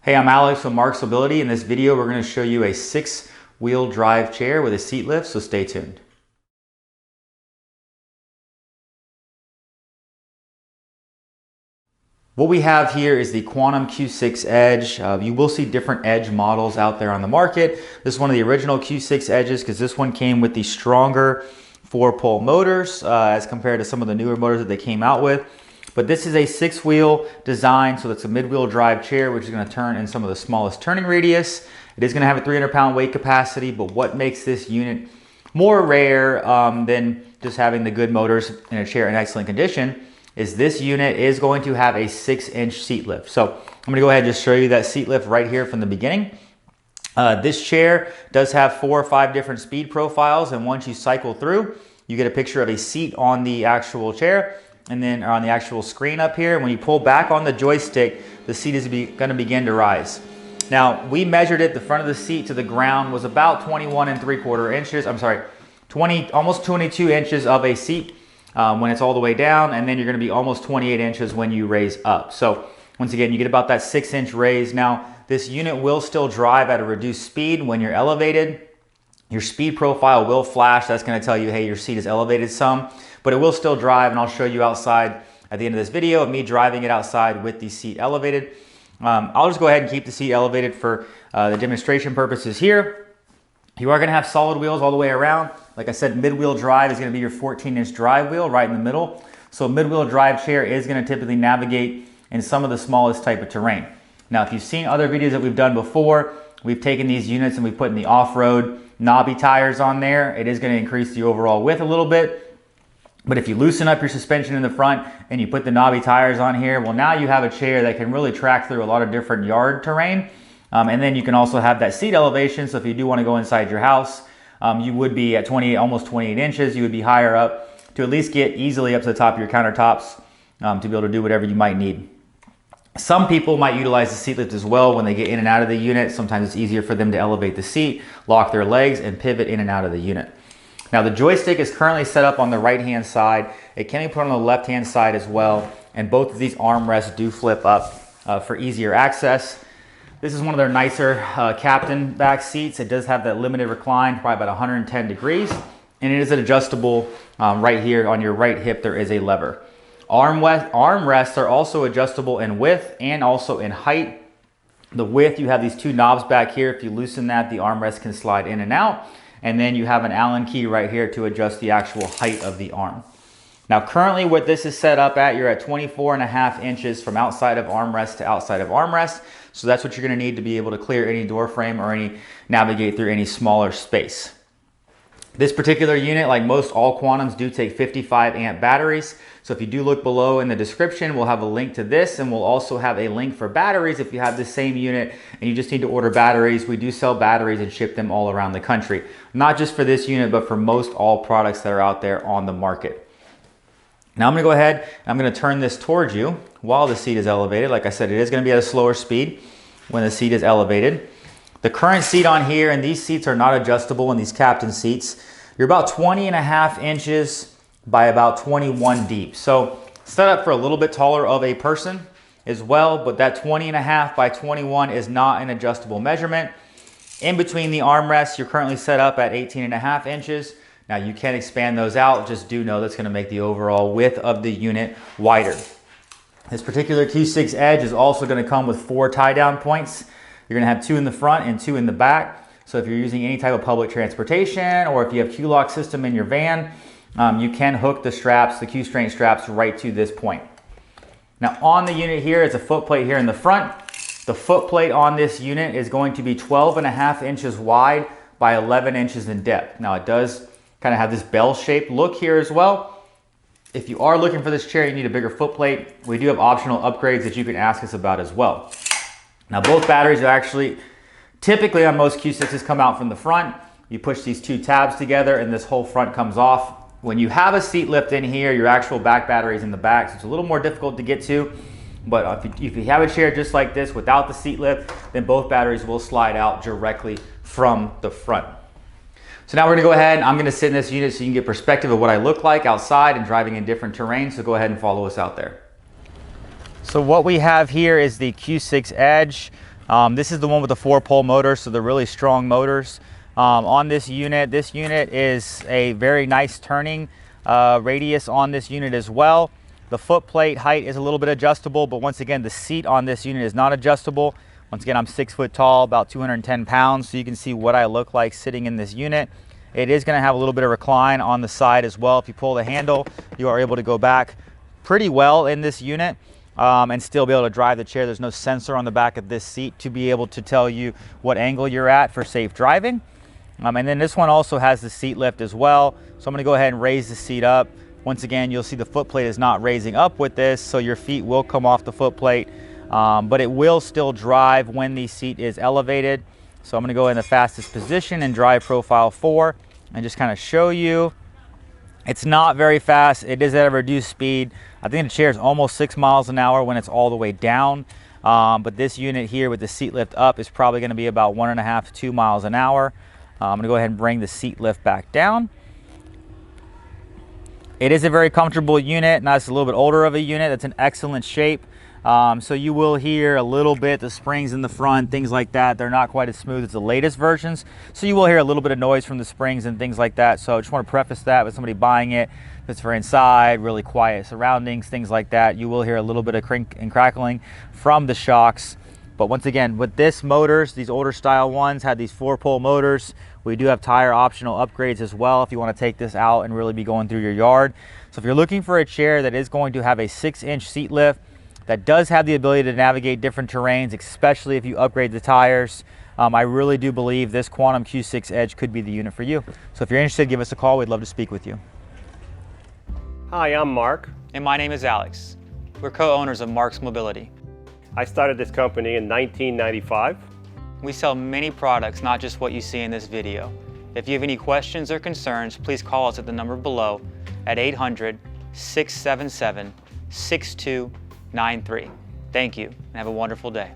Hey, I'm Alex from Marc's Mobility. In this video, we're going to show you a 6-wheel drive chair with a seat lift, so stay tuned. What we have here is the Quantum Q6 Edge. You will see different Edge models out there on the market. This is one of the original Q6 Edges because this one came with the stronger 4-pole motors as compared to some of the newer motors that they came out with. But this is a 6-wheel design, so it's a mid-wheel drive chair, which is going to turn in some of the smallest turning radius. It is going to have a 300-pound weight capacity, but what makes this unit more rare than just having the good motors in a chair in excellent condition is this unit is going to have a 6-inch seat lift. So I'm going to go ahead and just show you that seat lift right here from the beginning. This chair does have 4 or 5 different speed profiles, and once you cycle through, you get a picture of a seat on the actual chair and then on the actual screen up here. When you pull back on the joystick, the seat is going to begin to rise. Now, we measured it. The front of the seat to the ground was about 21 3/4 inches. I'm sorry, almost 22 inches of a seat when it's all the way down, and then you're going to be almost 28 inches when you raise up. So once again, you get about that 6-inch raise. Now, this unit will still drive at a reduced speed when you're elevated. Your speed profile will flash. That's going to tell you, hey, your seat is elevated some, but it will still drive, and I'll show you outside at the end of this video of me driving it outside with the seat elevated. I'll just go ahead and keep the seat elevated for the demonstration purposes here. You are going to have solid wheels all the way around. Like I said, mid-wheel drive is going to be your 14-inch drive wheel right in the middle. So a mid-wheel drive chair is going to typically navigate in some of the smallest type of terrain. Now, if you've seen other videos that we've done before, we've taken these units and we put in the off-road knobby tires on there. It is going to increase the overall width a little bit. But if you loosen up your suspension in the front and you put the knobby tires on here, well, now you have a chair that can really track through a lot of different yard terrain. And then you can also have that seat elevation. So if you do want to go inside your house, you would be at almost 28 inches. You would be higher up to at least get easily up to the top of your countertops to be able to do whatever you might need. Some people might utilize the seat lift as well when they get in and out of the unit. Sometimes it's easier for them to elevate the seat, lock their legs, and pivot in and out of the unit. Now, the joystick is currently set up on the right-hand side. It can be put on the left-hand side as well, and both of these armrests do flip up for easier access. This is one of their nicer captain back seats. It does have that limited recline, probably about 110 degrees, and it is adjustable right here on your right hip. There is a lever. Armrests are also adjustable in width and also in height. The width, you have these 2 knobs back here. If you loosen that, the armrest can slide in and out. And then you have an Allen key right here to adjust the actual height of the arm. Now, currently what this is set up at, you're at 24.5 inches from outside of armrest to outside of armrest. So that's what you're going to need to be able to clear any door frame or navigate through any smaller space. This particular unit, like most all Quantums, do take 55 amp batteries. So if you do look below in the description, we'll have a link to this, and we'll also have a link for batteries if you have the same unit and you just need to order batteries. We do sell batteries and ship them all around the country. Not just for this unit, but for most all products that are out there on the market. Now I'm going to go ahead and I'm going to turn this towards you while the seat is elevated. Like I said, it is going to be at a slower speed when the seat is elevated. The current seat on here, and these seats are not adjustable in these captain seats, you're about 20.5 inches by about 21 deep. So set up for a little bit taller of a person as well, but that 20.5 by 21 is not an adjustable measurement. In between the armrests, you're currently set up at 18.5 inches. Now you can expand those out. Just do know that's going to make the overall width of the unit wider. This particular Q6 Edge is also going to come with 4 tie-down points. You're going to have 2 in the front and 2 in the back. So if you're using any type of public transportation, or if you have Q-lock system in your van, you can hook the straps, the Q-strain straps, right to this point. Now on the unit here, it's a foot plate here in the front. The foot plate on this unit is going to be 12.5 inches wide by 11 inches in depth. Now it does kind of have this bell-shaped look here as well. If you are looking for this chair, you need a bigger foot plate. We do have optional upgrades that you can ask us about as well. Now both batteries are actually, typically on most Q6s, come out from the front. You push these 2 tabs together and this whole front comes off. When you have a seat lift in here, your actual back battery is in the back, so it's a little more difficult to get to. But if you have a chair just like this without the seat lift, then both batteries will slide out directly from the front. So now we're going to go ahead and I'm going to sit in this unit so you can get perspective of what I look like outside and driving in different terrain. So go ahead and follow us out there. So what we have here is the Q6 Edge. This is the one with the 4-pole motors, so they're really strong motors. On this unit is a very nice turning radius on this unit as well. The foot plate height is a little bit adjustable, but once again, the seat on this unit is not adjustable. Once again, I'm 6 foot tall, about 210 pounds, so you can see what I look like sitting in this unit. It is going to have a little bit of recline on the side as well. If you pull the handle, you are able to go back pretty well in this unit and still be able to drive the chair. There's no sensor on the back of this seat to be able to tell you what angle you're at for safe driving. And then this one also has the seat lift as well. So I'm going to go ahead and raise the seat up. Once again, you'll see the foot plate is not raising up with this, so your feet will come off the foot plate, but it will still drive when the seat is elevated. So I'm going to go in the fastest position and drive profile 4 and just kind of show you. It's not very fast. It is at a reduced speed. I think the chair is almost 6 miles an hour when it's all the way down. But this unit here with the seat lift up is probably going to be about 1.5 to 2 miles an hour. I'm going to go ahead and bring the seat lift back down. It is a very comfortable unit. Now it's a little bit older of a unit. That's in excellent shape. So you will hear a little bit, the springs in the front, things like that. They're not quite as smooth as the latest versions. So you will hear a little bit of noise from the springs and things like that. So I just want to preface that with somebody buying it. If it's for inside, really quiet surroundings, things like that, you will hear a little bit of crink and crackling from the shocks. But once again, with this motors, these older style ones had these 4-pole motors. We do have tire optional upgrades as well if you want to take this out and really be going through your yard. So if you're looking for a chair that is going to have a 6-inch seat lift, that does have the ability to navigate different terrains, especially if you upgrade the tires, I really do believe this Quantum Q6 Edge could be the unit for you. So if you're interested, give us a call. We'd love to speak with you. Hi, I'm Mark. And my name is Alex. We're co-owners of Marc's Mobility. I started this company in 1995. We sell many products, not just what you see in this video. If you have any questions or concerns, please call us at the number below at 800-677-6293. Thank you, and have a wonderful day.